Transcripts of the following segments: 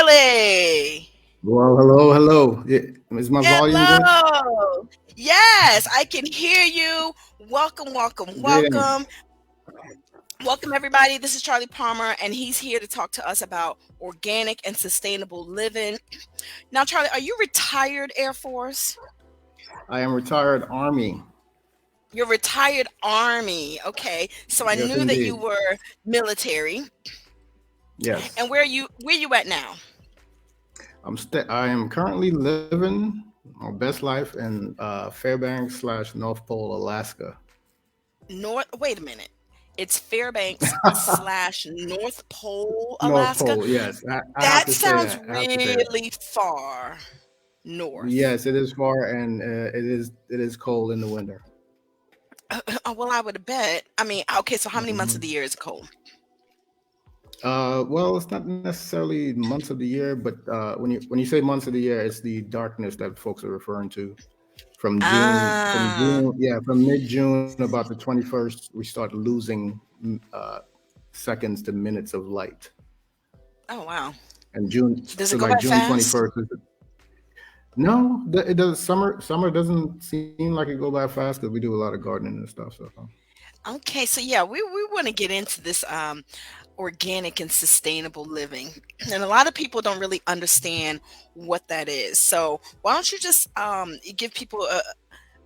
Charlie. Well, hello. Is my volume good? Hello. Yes, I can hear you. Welcome, welcome, Greetings. welcome. Welcome, everybody. This is Charlie Palmer, and he's here to talk to us about organic and sustainable living. Now, Charlie, are you retired Air Force? I am retired Army. You're retired Army. Okay. So I Yes, knew that you indeed. were military. Yes. And where you at now? I am currently living my best life in Fairbanks / North Pole, Alaska. Wait a minute. It's Fairbanks slash North Pole, North Alaska. Pole. Yes, I have That to say sounds that. I have to say that. really far north. Yes, it is far and it is cold in the winter. Well, I would bet. I mean, okay, so how many months of the hmm year is it cold? Well, it's not necessarily months of the year, but when you say months of the year, it's the darkness that folks are referring to. Ah, From mid-June about the 21st, we start losing seconds to minutes of light. oh wow. And June, Does so it go like by June fast? 21st is no, it does. Summer doesn't seem like it go by fast because we do a lot of gardening and stuff. So Okay, so yeah, we want to get into this organic and sustainable living. And a lot of people don't really understand what that is. So why don't you just give people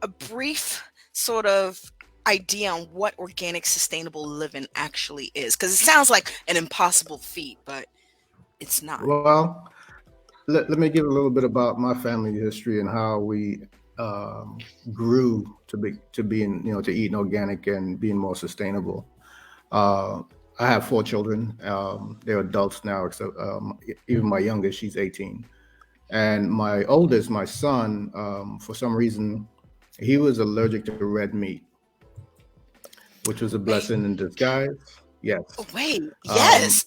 a brief sort of idea on what organic sustainable living actually is? Because it sounds like an impossible feat, but it's not. well, let me give a little bit about my family history and how we grew to being to eating organic and being more sustainable. Uh, I have four children. They're adults now, except even my youngest, she's 18. And my oldest, my son, for some reason, he was allergic to red meat, which was a Wait, blessing in disguise. Yes. wait, Um, yes.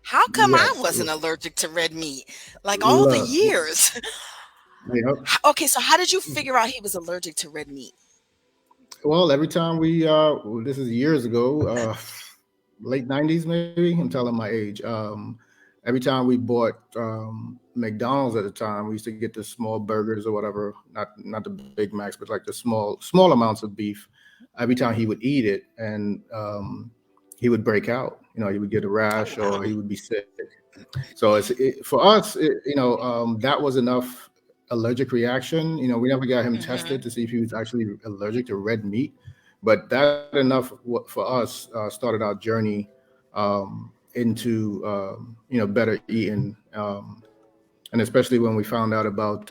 How come I yes. wasn't allergic to red meat? Like all the Look, years. yep. Okay, so how did you figure out he was allergic to red meat? Well, every time this is years ago, late 90s, maybe. I'm telling my age. Every time we bought McDonald's at the time, we used to get the small burgers or whatever, not the Big Macs, but like the small amounts of beef. Every time he would eat it, and he would break out. He would get a Oh rash or wow. he would be sick. So for us, that was enough allergic reaction. We never got him Hmm. tested to see if he was actually allergic to red meat, but that enough for us started our journey into better eating, and especially when we found out about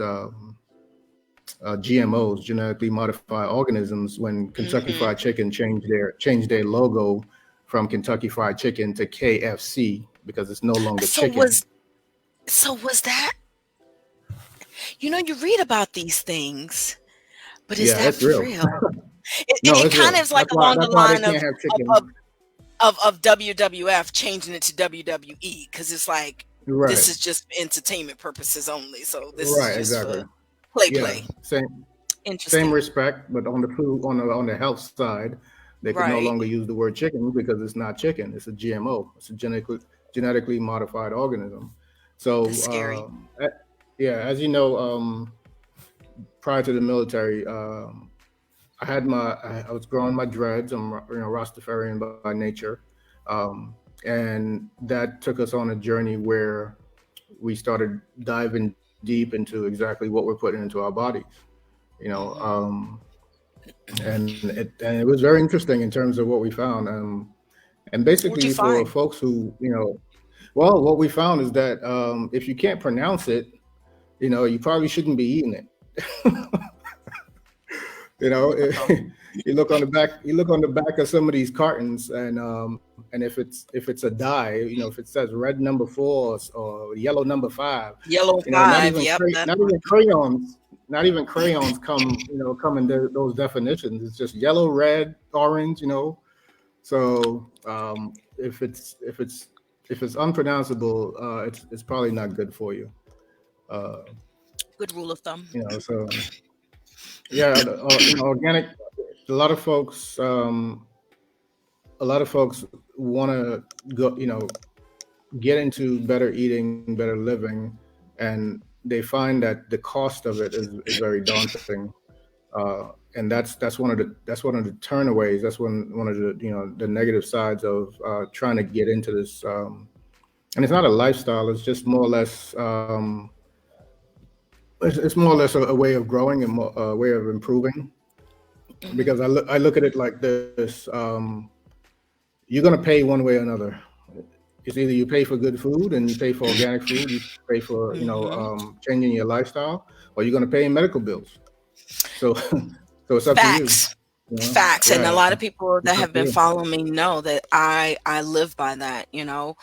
GMOs, genetically modified organisms, when Kentucky Fried Hmm. Chicken changed their logo from Kentucky Fried Chicken to KFC because it's no longer So chicken. was so was that you read about these things, but is Yeah, that it's for real. real? It, No, it it's kind of real. is like That's why along the that's why they line can't have of chicken. of of WWF changing it to WWE because it's like Right. this is just for entertainment purposes only. So this is Right, just exactly. for play. Yeah. Same Interesting. respect, but on the food on the health side, they could no Right. longer use the word chicken because it's not chicken. It's a GMO. It's a genetically modified organism. That's So scary. yeah, as you know, prior to the military, I was growing my dreads. I'm Rastafarian by nature, and that took us on a journey where we started diving deep into exactly what we're putting into our bodies. You know, Hmm. and it was very interesting in terms of what we found. And What'd you basically for find? folks who well, what we found is that if you can't pronounce it, you probably shouldn't be eating it. You know, Uh-oh. you look on the back of some of these cartons, and if it's a dye, if it says red number 4 or yellow number 5, Yellow not five. even Yep, that not one. even crayons come in those definitions. It's just yellow, red, orange. So if it's unpronounceable, it's probably not good for you. Uh, Good rule of thumb. so yeah, organic. A lot of folks, want to go get into better eating, better living, and they find that the cost of it is very daunting. And that's one of the turnaways. That's one of the, the negative sides of trying to get into this. And it's not a lifestyle. It's just more or less. It's more or less a way of growing and a way of improving. Hmm. Because I look at it like this: you're gonna pay one way or another. It's either you pay for good food and you pay for organic food, you pay for Hmm. changing your lifestyle, or you're gonna pay in medical bills. So so it's up to you. Facts. You know, Facts. And a yeah, lot of people it's that up to have been you. following me know that I live by that, you know.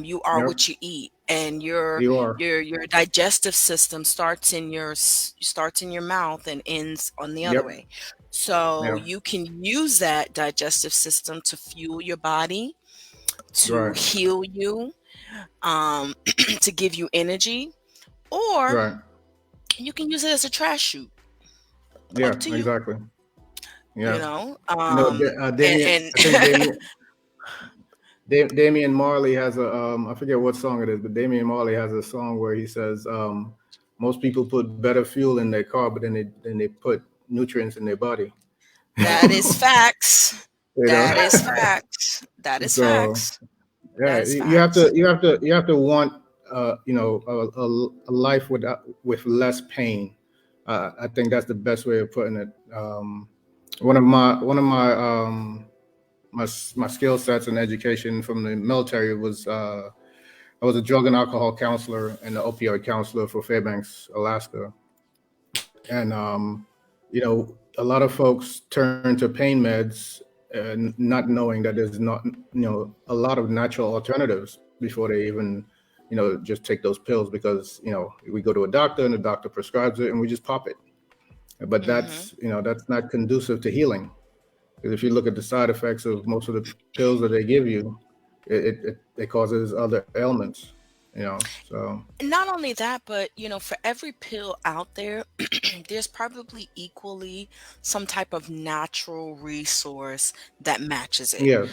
You are Yep, what you eat, and your you are. your digestive system starts in your starts in your mouth and ends on the other Yep, way. So yeah, you can use that digestive system to fuel your body, to right, heal you, to give you energy, or right. you can use it as a trash chute. Yeah, Up to you, exactly. you Yeah, know. Damien. And I think Damian Marley has a I forget what song it is, but Damian Marley has a song where he says most people put better fuel in their car, but then they put nutrients in their body. that is facts. You know, That is facts. That is so facts. yeah, That is you have to facts. want a life with less pain. I think that's the best way of putting it. One of my skill sets in education from the military was I was a drug and alcohol counselor and the opioid counselor for Fairbanks, Alaska. And a lot of folks turn to pain meds, not knowing that there's not a lot of natural alternatives before they even just take those pills, because we go to a doctor and the doctor prescribes it and we just pop it. But Mhm. that's not conducive to healing, because if you look at the side effects of most of the pills that they give you, it causes other ailments. So Not only that, but for every pill out there, there's probably equally some type of natural resource that matches it. yes,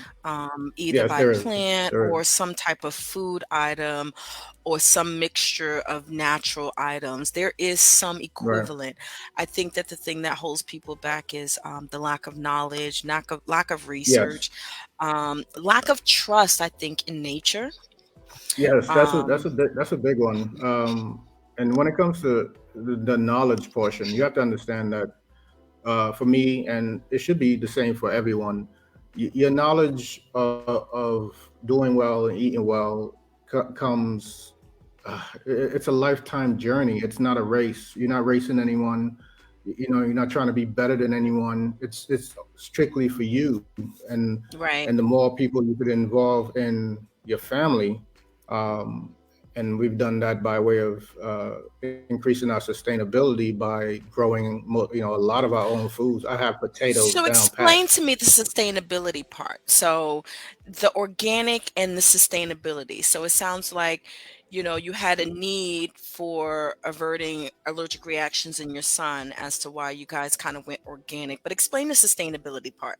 Either yes, by there is, plant there is. or some type of food item or some mixture of natural items. There is some Right. equivalent. I think that the thing that holds people back is the lack of knowledge, lack of Yes. research, lack of trust, I think, in nature. Yes, Um, that's a big one. And when it comes to the knowledge portion, you have to understand that for me, and it should be the same for everyone, your knowledge of doing well and eating well comes. It's a lifetime journey. It's not a race. You're not racing anyone. You're not trying to be better than anyone. It's strictly for you, and the right. more people you could involve in your family, um, and we've done that by way of increasing our sustainability by growing a lot of our own foods. I have potatoes So down pat. explain to me the sustainability part. So the organic and the sustainability. So it sounds like, you had a need for averting allergic reactions in your son as to why you guys kind of went organic. But explain the sustainability part.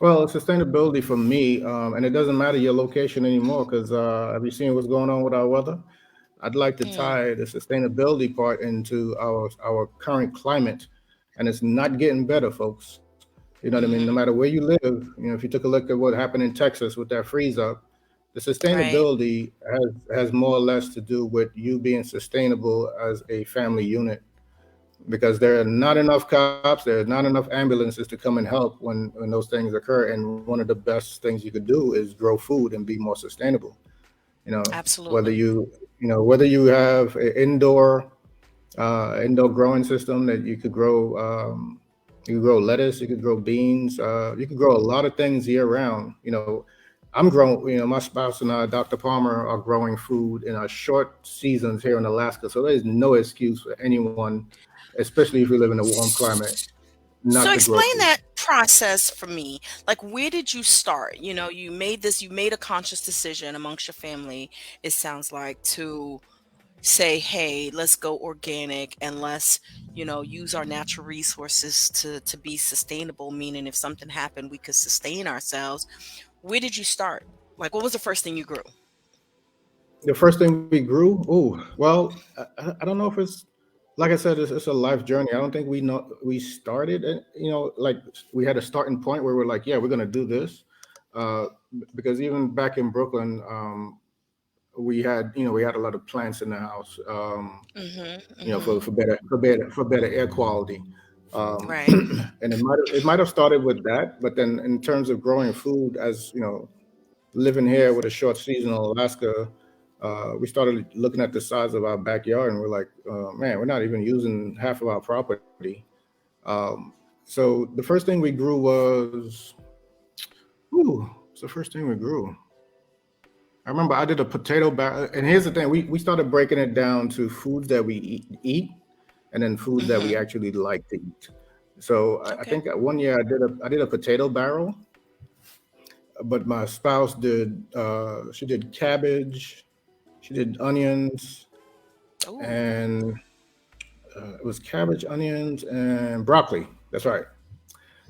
Well, sustainability for me, and it doesn't matter your location anymore, because have you seen what's going on with our weather? I'd like to Hmm. tie the sustainability part into our current climate, and it's not getting better, folks. You know what I mean? No matter Mm-hmm. where you live, if you took a look at what happened in Texas with that freeze up, the Right. sustainability has more or less to do with you being sustainable as a family unit, because there are not enough cops, there's not enough ambulances to come and help when those things occur. And one of the best things you could do is grow food and be more sustainable. Whether Absolutely. you have an indoor growing system that you could grow lettuce, you could grow beans, you could grow a lot of things year round. I'm growing. My spouse and I, Dr. Palmer, are growing food in our short seasons here in Alaska. So there's no excuse for anyone, especially if you live in a warm climate, not So to grow explain food. that process for me. Like, where did you start? You made a conscious decision amongst your family, it sounds like, to say, hey, let's go organic and let's, use our natural resources to be sustainable, meaning if something happened, we could sustain ourselves. Where did you start? Like, what was the first thing you grew? The first thing we grew, oh, well, I don't know if it's like I said, it's a life journey. I don't think we know we started, like we had a starting point where we're like, yeah, we're gonna do this, because even back in Brooklyn, we had a lot of plants in the house, Mhm, for mhm. better air quality, Right. and it might have started with that, but then in terms of growing food, as living here with a short season in Alaska, we started looking at the size of our backyard, and we're like, man, we're not even using half of our property. Um, so the first thing we grew was, what's the first thing we grew? I remember I did a potato barrel, and here's the thing: we started breaking it down to foods that we eat, and then foods that we Mhm. actually like to eat. So I Okay. think one year I did a potato barrel, but my spouse did she did cabbage, she did onions, Ooh. and it was cabbage, onions, and broccoli. That's right.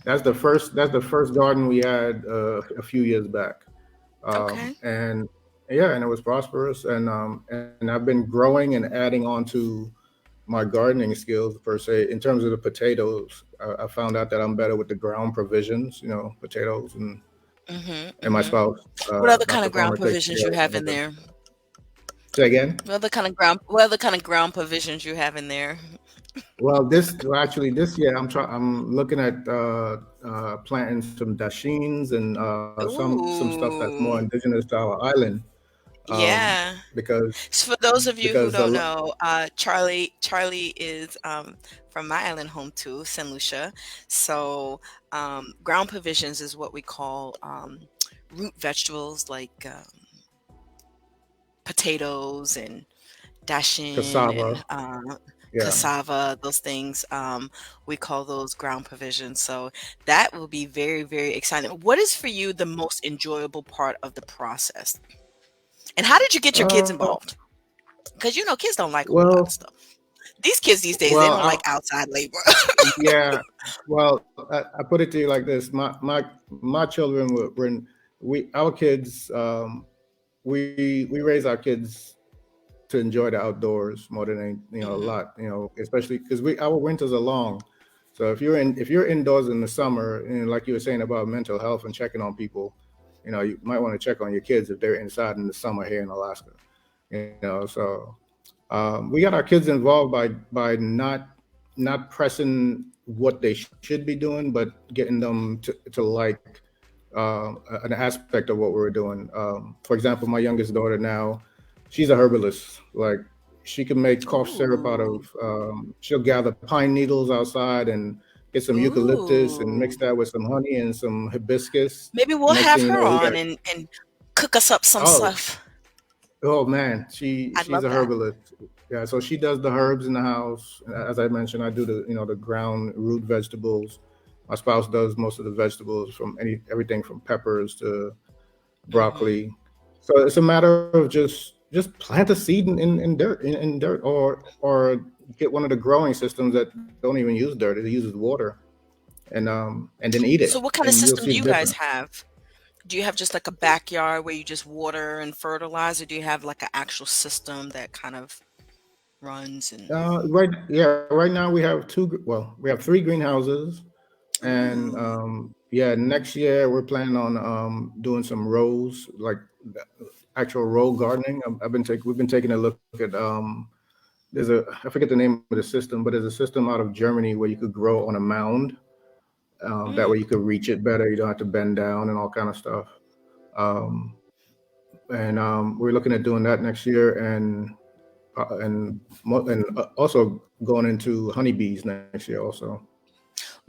That's the first garden we had a few years back, Okay. and yeah, and it was prosperous, and I've been growing and adding on to my gardening skills per se. In terms of the potatoes, I found out that I'm better with the ground provisions, potatoes, Mhm, and my mhm. spouse, What other kind Dr. of ground Palmer, takes provisions care you of have some in of the. there? Say again. What other kind of ground provisions you have in there? Well, actually, this year I'm looking at planting some dashins and some stuff that's more Ooh. indigenous to our island, Yeah. because So for those of you who because a, don't lo- know, Charlie is from my island home too, St. Lucia. So ground provisions is what we call root vegetables like potatoes and dashin cassava, and yeah. cassava, those things. We call those ground provisions. So that will be very, very exciting. What is for you the most enjoyable part of the process? And how did you get your kids Uh, involved? Because kids don't like a whole lot of well, stuff. These kids these days, they well, don't like outside labor. yeah. Well, I put it to you like this: my children were in, we our kids, we raise our kids to enjoy the outdoors more than a Mhm, lot, especially because we our winters are long. So if you're indoors in the summer, and like you were saying about mental health and checking on people, you might want to check on your kids if they're inside in the summer here in Alaska. So we got our kids involved by not pressing what they should be doing, but getting them to like an aspect of what we were doing. For example, my youngest daughter now, she's a herbalist. Like, she can make cough syrup out of. ooh, She'll gather pine needles outside and get some eucalyptus and mix ooh. that with some honey and some hibiscus. Maybe we'll And next have thing you her know, we got. on and cook us up some Oh, stuff. oh man, she's I'd a love that. herbalist. Yeah, so she does the herbs in the house. As I mentioned, I do the ground root vegetables. My spouse does most of the vegetables, from everything from peppers to Mhm. broccoli. So it's a matter of just plant a seed in dirt, in dirt, or get one of the growing systems that don't even use dirt; it uses water, and then eat it, So what kind of and you'll see system the do you guys difference. have? Do you have just like a backyard where you just water and fertilize, or do you have like an actual system that kind of runs and Right, yeah. Right now we have well, we have three greenhouses, and ooh. yeah, next year we're planning on doing some rows, like actual row gardening. We've been taking a look at I forget the name of the system, but there's a system out of Germany where you could grow on a mound. That way Mm. you could reach it better. You don't have to bend down and all kind of stuff. Um, and we're looking at doing that next year, and also going into honeybees next year also.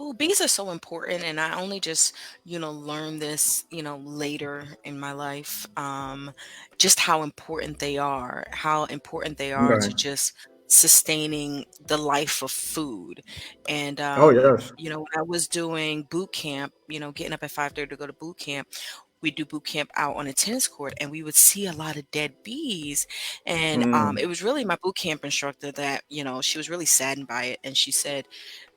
Ooh, bees are so important, and I only just, learned this, later in my life. Just how important they are Okay. to just sustaining the life of food. And Oh yes. when I was doing boot camp, getting up at 5:30 to go to boot camp, we do boot camp out on a tennis court, and we would see a lot of dead bees. And Mm. it was really my boot camp instructor that, she was really saddened by it, and she said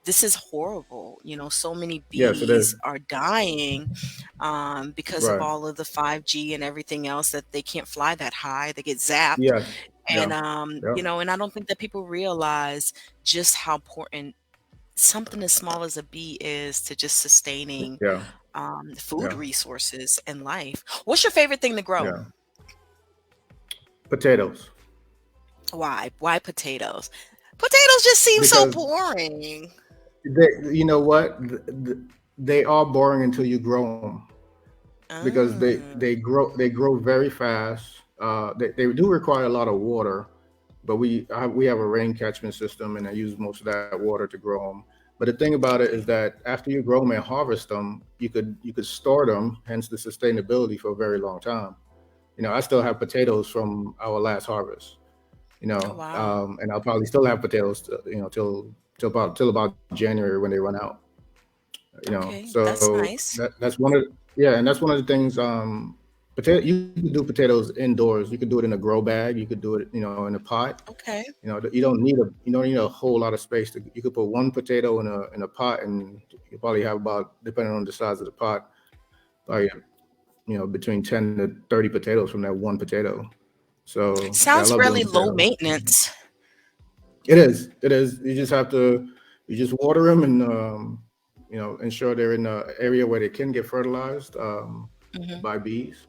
this is horrible. So many Yes, it is. bees are dying because of Right. all of the 5G and everything else, that they can't fly that high. They get zapped. Yes. And, Yeah. Yeah. and I don't think that people realize just how important something as small as a bee is to just sustaining Yeah. food Yeah. resources and life. What's your favorite thing to grow? Yeah. Potatoes. Why? Why potatoes? Potatoes just seem so Because boring. you know what? They are boring until you grow them. Because they Ah, grow very fast. They do require a lot of water, but we have a rain catchment system, and I use most of that water to grow them. But the thing about it is okay. that after you grow them and harvest them, you could store them, hence the sustainability for a very long time. I still have potatoes from our last harvest. Oh, wow. And I'll probably still have potatoes, till about January when they run out. Okay, that's So nice. that's one of yeah, and that's one of the things. Potato You could do potatoes indoors. You could do it in a grow bag. You could do it, in a pot. Okay. You don't need a whole lot of space. You could put one potato in a pot, and you probably have about, depending on the size of the pot, probably between 10 to 30 potatoes from that one potato. So yeah, I Sounds love doing really low potatoes. maintenance. It is. It is. You just water them and ensure they're in an area where they can get fertilized Mhm. by bees,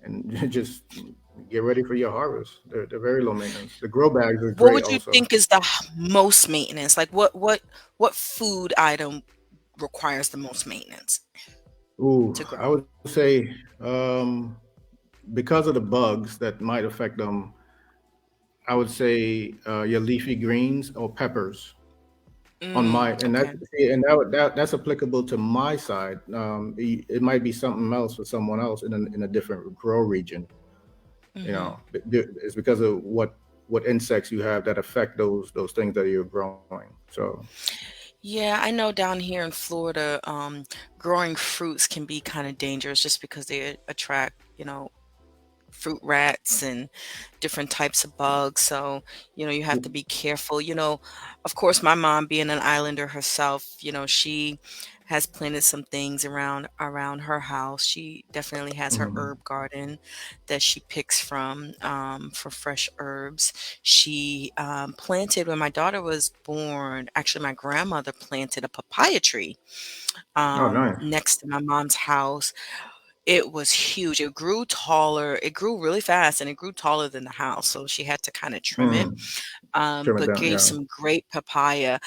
and just get ready for your harvest. They're very low maintenance. The grow bags are What great would you also. think is the most maintenance? Like what food item requires the most maintenance Ooh, to I grow? would say, because of the bugs that might affect them, I would say your leafy greens or peppers. On my and that Okay. see, and that's applicable to my side. It might be something else for someone else in a different grow region. Mhm. It's because of what insects you have that affect those things that you're growing. So Yeah, I know down here in Florida, growing fruits can be kind of dangerous just because they attract, fruit rats and different types of bugs. So, you have to be careful. Of course, my mom being an islander herself, she has planted some things around her house. She definitely has her mhm. herb garden that she picks from for fresh herbs. She planted when my daughter was born. Actually, my grandmother planted a papaya tree Oh, nice. next to my mom's house. It was huge. It grew taller. It grew really fast and it grew taller than the house. So she had to kind of trim it, Mm. Trim it but down. gave Yeah. some great papaya.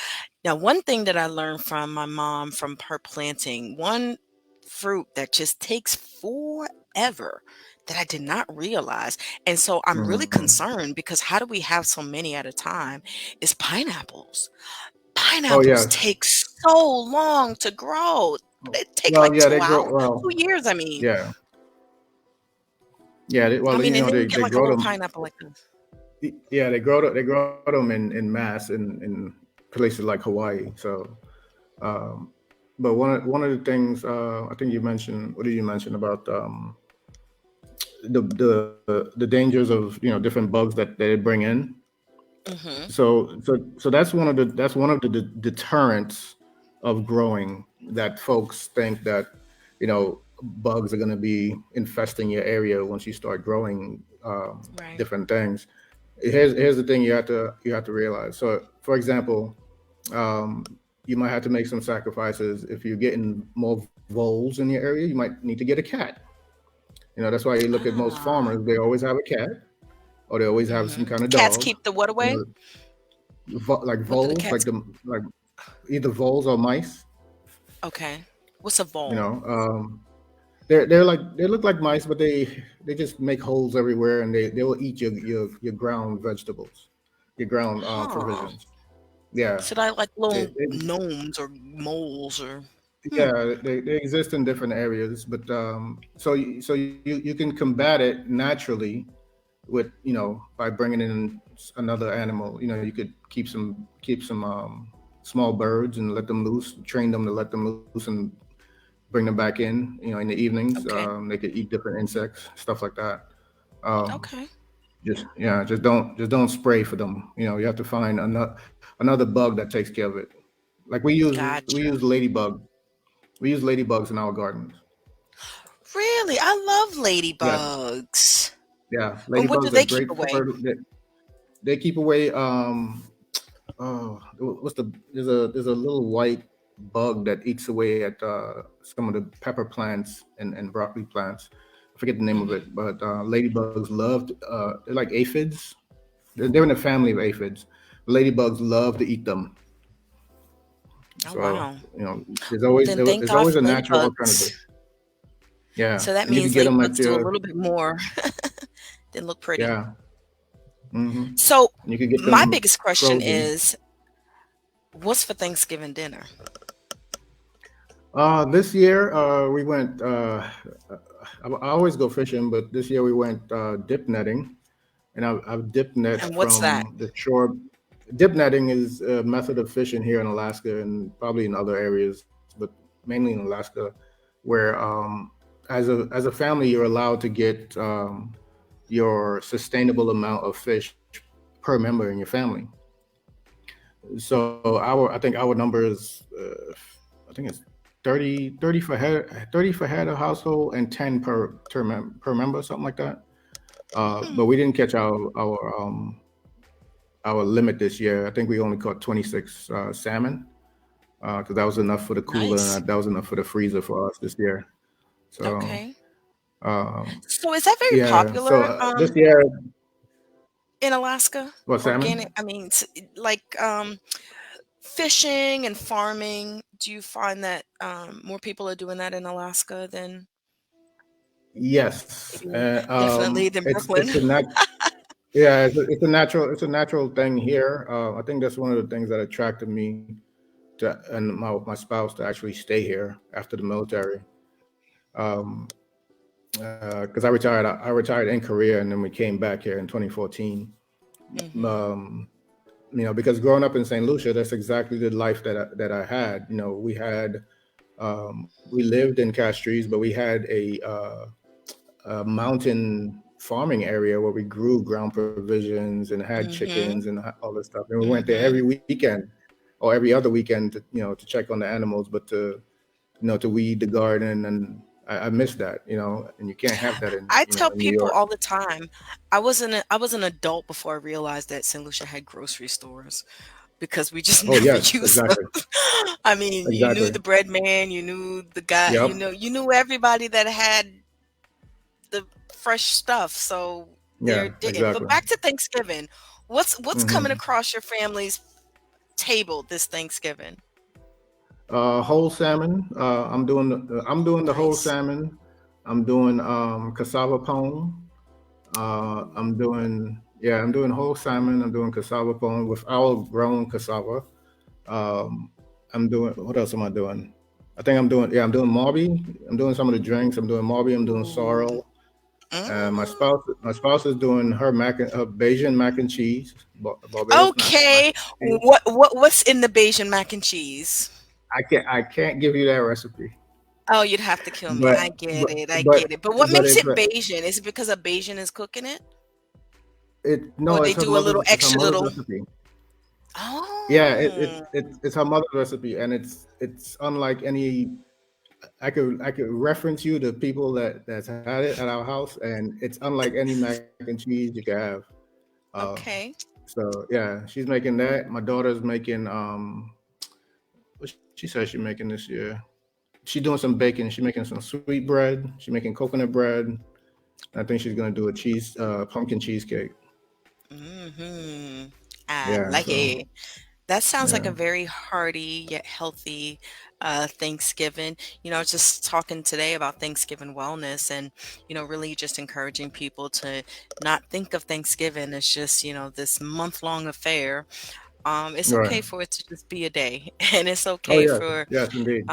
Now, one thing that I learned from my mom from her planting, one fruit that just takes forever that I did not realize. And so I'm really Mhm. concerned because how do we have so many at a time? Is pineapples. Oh, Pineapples yes. take so long to grow. They take Well, like yeah, 2 they grow hours, well. 2 years, I mean. Yeah, yeah. I Well, mean, and then you get they like a grow little them. pineapple like this. Yeah, they grow them in mass in places like Hawaii. So, um, but one of the things, I think you mentioned. What did you mention about the dangers of different bugs that they bring in? Mhm. So that's one of the deterrents of growing, that folks think that bugs are going to be infesting your area once you start growing Right. different things. Here's the thing you have to realize. So, for example, you might have to make some sacrifices. If you're getting more voles in your area, you might need to get a cat. That's why you look at most Ah. farmers; they always have a cat, or they always have some Mhm. kind of Cats dog. keep the what You away? know, like What do the voles, cats like either voles or mice. Okay. What's a You vole? know, they look like mice, but they just make holes everywhere, and they will eat your ground vegetables, your ground Huh. provisions. Yeah, So they like they, little they gnomes or moles or yeah they exist in different areas, but so you can combat it naturally with by bringing in another animal. You could keep some small birds and let them loose, train them to let them loose, and bring them back in in the evenings. Okay. They could eat different insects, stuff like that. um Okay. just yeah, just don't spray for them. You have to find another bug that takes care of it. Like we use Gotcha. ladybugs in our gardens. Really? I love Yes, ladybugs. yeah, And what do ladybugs are they keep great away? for. They keep away. Oh, what's the there's a little white bug that eats away at some of the pepper plants and broccoli plants. I forget the name of Mhm. it, but ladybugs loved. They're like aphids. They're in the family of aphids. Ladybugs love to eat them. Oh, So wow. there's Well, always then thank there's God always for a natural alternative. ladybugs. Yeah, So that and you can means get them at ladybugs do a your little bit more than look pretty. yeah. hmm So And you can get my them biggest question frozen. is, what's for Thanksgiving dinner? This year we went. I always go fishing, but this year we went dip netting, and I've dip net And what's that? from the shore. Dip netting is a method of fishing here in Alaska and probably in other areas, but mainly in Alaska, where as a family you're allowed to get your sustainable amount of fish per member in your family. So I think our number is I think it's 30 for head 30 for head of household and 10 per member, something like that. Hmm, But we didn't catch our limit this year. I think we only caught 26 salmon because that was enough for the cooler nice. and that was enough for the freezer for us this year. So Okay. um, So is that very yeah, so popular this year, in Alaska? what Organic, salmon? I mean, like fishing and farming. Do you find that more people are doing that in Alaska than Yes, maybe definitely than it's Brooklyn? a nat yeah, it's a natural thing here. I think that's one of the things that attracted me to and my spouse to actually stay here after the military. Um, because I retired in Korea and then we came back here in 2014. Hmm. Um, because growing up in St. Lucia, that's exactly the life that I had. We lived in Castries, but we had a mountain farming area where we grew ground provisions and had chickens Hmm. and all this stuff. And we went there every Hmm. weekend or every other weekend to check on the animals, but to weed the garden. And I miss that, and you can't have that I tell in New people York. all the time, I was an adult before I realized that St. Lucia had grocery stores because we just Oh never yes, used them. exactly, I mean, you knew exactly. the bread man, you knew the guy, Yep. you knew everybody that had the fresh stuff. So there Yeah, didn't. But exactly. back to Thanksgiving. What's coming hmm across your family's table this Thanksgiving? Whole salmon. I'm doing the whole Nice. salmon. I'm doing cassava pone. Ooh. I'm doing whole salmon. I'm doing cassava pone with our grown cassava. Um, I'm doing what else am I doing? I think I'm doing Marby. I'm doing some of the drinks. I'm doing Marby. I'm doing Ooh. sorrel. My Mm. spouse is doing her Bayesian mac and cheese, Barbados mac Okay. and cheese. What's in the Bayesian mac and cheese? I can't give you that recipe, Oh, you'd have to kill me. but I get but it. I but get it. But what but makes it's it Bayesian? Is it because a Bayesian is cooking it? it Or no, they it's her do a mother's little it's her extra mother's little. recipe. Yeah, Oh, it's her mother's recipe, and it's unlike any. I could reference you to people that's had it at our house, and it's unlike any mac and cheese you could have. Uh, okay. so yeah, she's making that. My daughter's making what she says she's making this year. She's doing some baking. She's making some sweet bread. She's making coconut bread. I think she's gonna do a pumpkin cheesecake. Mhm. I Yeah. like So it. That sounds like yeah. a very hearty yet healthy Thanksgiving. I was just talking today about Thanksgiving wellness and, really just encouraging people to not think of Thanksgiving as just, this month-long affair. It's Right. okay for it to just be a day, and it's Oh okay yes. Yes, indeed.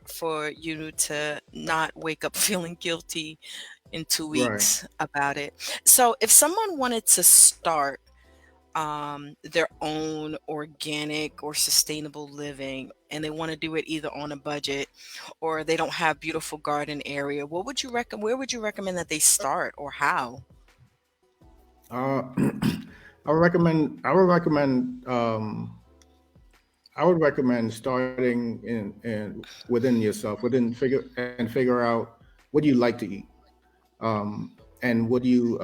for you to not wake up feeling guilty in two Right. weeks about it. So if someone wanted to start their own organic or sustainable living and they want to do it either on a budget or they don't have beautiful garden area, what would you recommend? Where would you recommend that they start or how? Uh, I would recommend. I would recommend starting in within yourself, figure out what do you like to eat, um, and what do you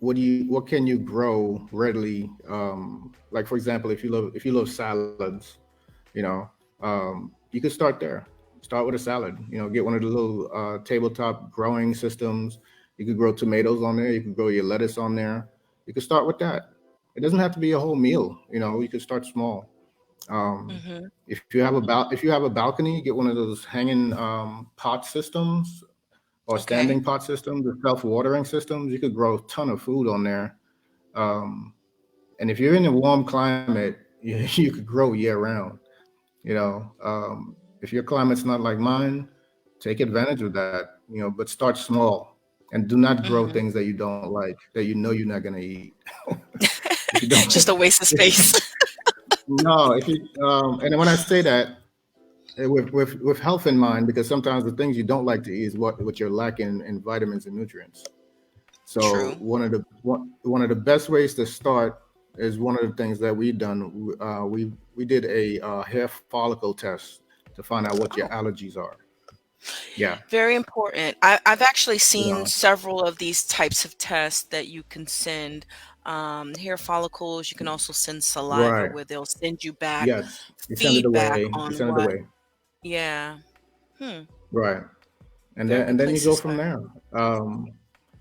what can you grow readily? Like for example, if you love salads, you know, you could start there. Start with a salad. You know, get one of the little tabletop growing systems. You could grow tomatoes on there. You could grow your lettuce on there. You could start with that. It doesn't have to be a whole meal. You know, you could start small. Um, Mhm. if you have a balcony, get one of those hanging pot systems or Okay. standing pot systems, the self-watering systems. You could grow a ton of food on there. Um, and if you're in a warm climate, you could grow year round. You know, if your climate's not like mine, take advantage of that. You know, but start small and do not grow Mhm. things that you don't like, that you know you're not gonna eat. If you don't, Just a waste of space. no. If you and when I say that, with health in mind, because sometimes the things you don't like to eat is what you're lacking in vitamins and nutrients. So True. one of the best ways to start is one of the things that we've done. We did a hair follicle test to find out what your Oh, allergies are. Yeah, very important. I've actually you seen know, several of these types of tests that you can send. Hair follicles. You can also send saliva, right. where they'll send you back Yes, you send it feedback away. You on send it what. away. Yeah. Hmm. Right, Very good and then you place to go from start. there.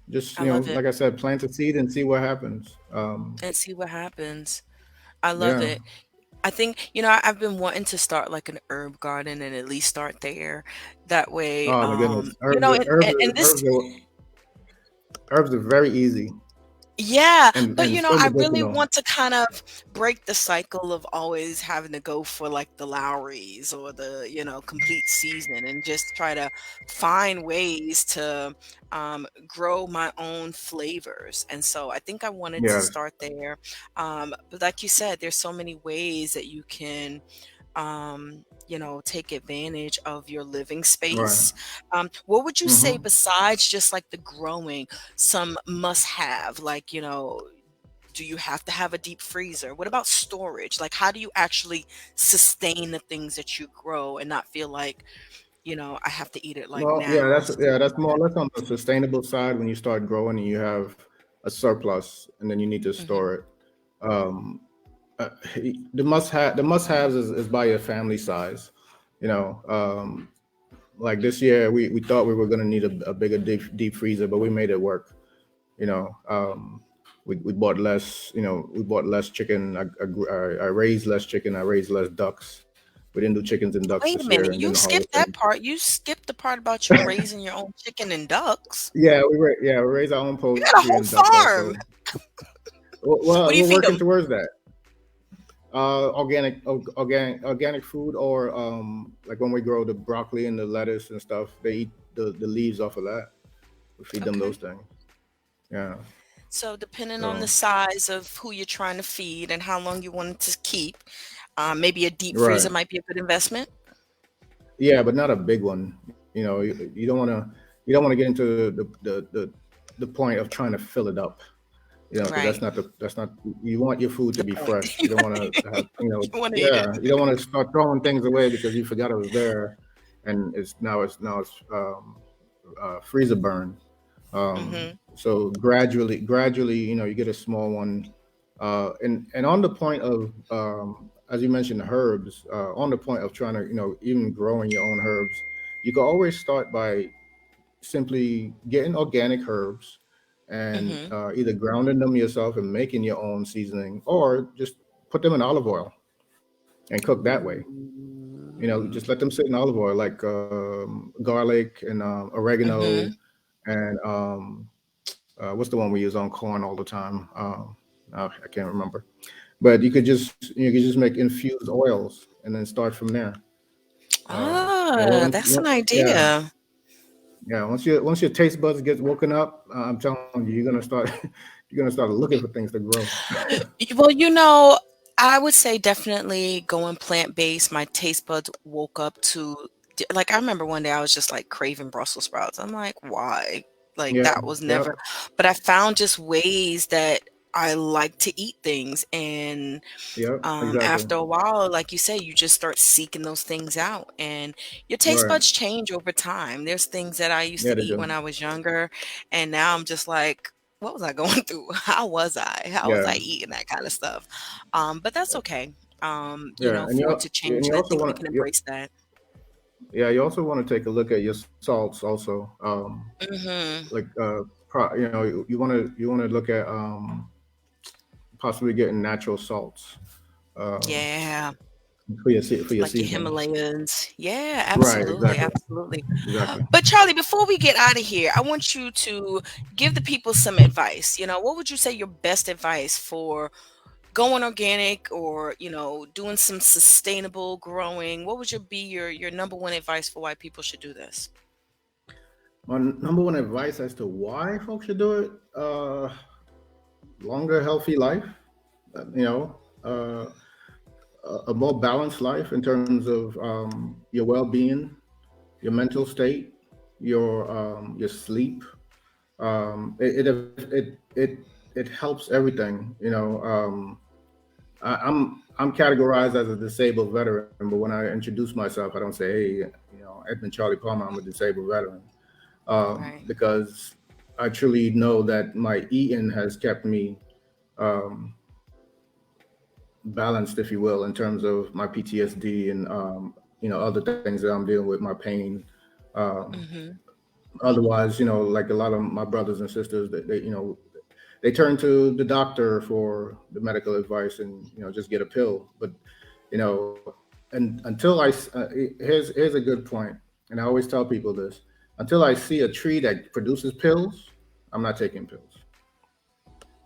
Just I love it. like I said, plant a seed and see what happens. And see what happens. I love Yeah. it. I think, I've been wanting to start like an herb garden and at least start there. That way, Oh my goodness, herbs are very easy yeah, but and so I really medicinal. want to kind of break the cycle of always having to go for like the Lowrys or the, complete season, and just try to find ways to grow my own flavors. And so I think I wanted to Yes. start there. But like you said, there's so many ways that you can take advantage of your living Right. space. What would you say, Hmm. besides just like the growing, some must have? Like, do you have to have a deep freezer? What about storage? Like, how do you actually sustain the things that you grow and not feel like, I have to eat it like Well, now or that's more soon? or less on the sustainable side when you start growing and you have a surplus and then you need to Hmm. store it. Um, uh, the must haves is by your family size. You know, like this year we thought we were going to need a bigger deep freezer, but we made it work. You know, we bought less. You know, we bought less chicken. I raised less chicken. I raised less ducks. We didn't do chickens and ducks Wait a this year, minute, and then you the skipped harvest. that part. You skipped the part about you raising your own chicken and ducks. Yeah, we raise our own You got poultry a and whole ducks also. farm. Well, What do you we're feed working them? towards that. Organic food, or like when we grow the broccoli and the lettuce and stuff, they eat the leaves off of that. We feed them Okay. those things. Yeah. So depending on the So size of who you're trying to feed and how long you want it to keep, maybe a deep right. freezer might be a good investment. Yeah, but not a big one. You know, you don't want to get into the point of trying to fill it up. You know, because Right. that's not you want your food to The be point. fresh. You don't want to have You want to eat it. yeah, you don't want to start throwing things away because you forgot it was there, and it's freezer burn. So gradually, you get a small one, and on the point of as you mentioned, herbs. On the point of trying to even growing your own herbs, you can always start by simply getting organic herbs and Hmm. either grounding them yourself and making your own seasoning, or just put them in olive oil and cook that way. Just let them sit in olive oil, like garlic and oregano Hmm. and what's the one we use on corn all the time? I can't remember. But you could just make infused oils and then start from there. And Ah, that's an yeah, idea. yeah. Once your taste buds get woken up, I'm telling you, you're gonna start you're gonna start looking for things to grow. Well, I would say definitely going plant-based. My taste buds woke up to, like, I remember one day I was just like craving Brussels sprouts. I'm like, why? Like, Yeah, that was yep, never, but I found just ways that I like to eat things, and Yep, exactly. after a while, like you say, you just start seeking those things out, and your taste Right. buds change over time. There's things that I used Yeah, to they eat when do. I was younger, and now I'm just like, what was I going through? How was I? How was Yeah. I eating that kind of stuff? But that's okay. Yeah. And For it to and change, you and I also think we want can to, embrace that. yeah, you also want to take a look at your salts also. Hmm. Like you want to look at possibly getting natural salts um, Yeah, for your like your seasonings. Himalayas. Yeah, Right, absolutely, exactly. absolutely. Exactly. But Charlie, before we get out of here, I want you to give the people some advice. What would you say your best advice for going organic, or, doing some sustainable growing? What would be your number one advice for why people should do this? My number one advice as to why folks should do it: longer, healthy life. You know, a more balanced life in terms of your well-being, your mental state, your sleep. It helps everything. I'm categorized as a disabled veteran, but when I introduce myself, I don't say, "Hey, Edmund Charlie Palmer, I'm a disabled veteran," Right. because I truly know that my eating has kept me um, balanced, if you will, in terms of my PTSD and other things that I'm dealing with, my pain. Um, Mhm. Otherwise, like a lot of my brothers and sisters, they turn to the doctor for the medical advice and just get a pill. But you know, and here's a good point, and I always tell people this: until I see a tree that produces pills, I'm not taking pills.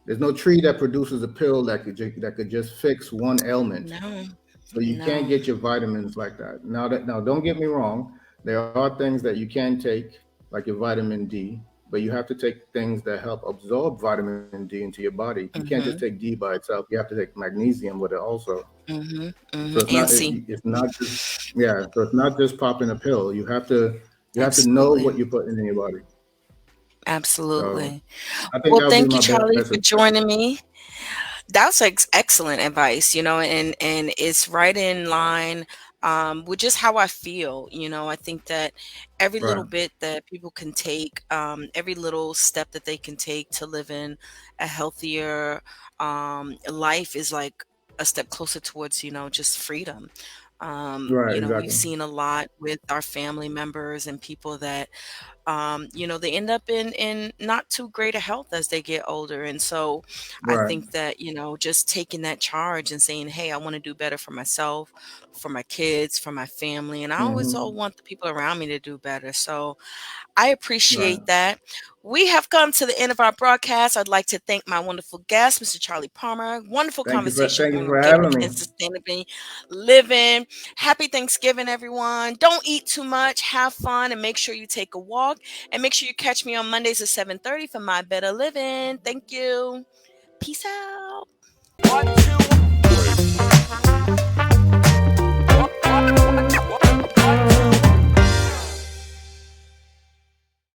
There's no tree that produces a pill that could just fix one ailment. No. So you can't No. get your vitamins like that. Now don't get me wrong. There are things that you can take, like your vitamin D, but you have to take things that help absorb vitamin D into your body. You can't just take Mhm. D by itself. You have to take magnesium with it also. Mhm. So Mhm. And see. it's not just yeah. So it's not just popping a pill. You have to know Absolutely. what you're putting in your body. So Absolutely. I think Well, that would be thank you, my best Charlie, advice. for joining me. That's excellent advice, and it's right in line with just how I feel. I think that every Right, little bit that people can take, every little step that they can take to live in a healthier life is like a step closer towards, just freedom. right, We've exactly. seen a lot with our family members and people that they end up in not too great a health as they get older. And so I Right. think that, just taking that charge and saying, hey, I want to do better for myself, for my kids, for my family. And I always Hmm. all want the people around me to do better. So I Right. appreciate that. We have come to the end of our broadcast. I'd like to thank my wonderful guest, Mr. Charlie Palmer. Wonderful conversation Thank you on for organic having me. and sustainably living. Happy Thanksgiving, everyone. Don't eat too much. Have fun and make sure you take a walk. And make sure you catch me on Mondays at 7:30 for My Better Living. Thank you. Peace out.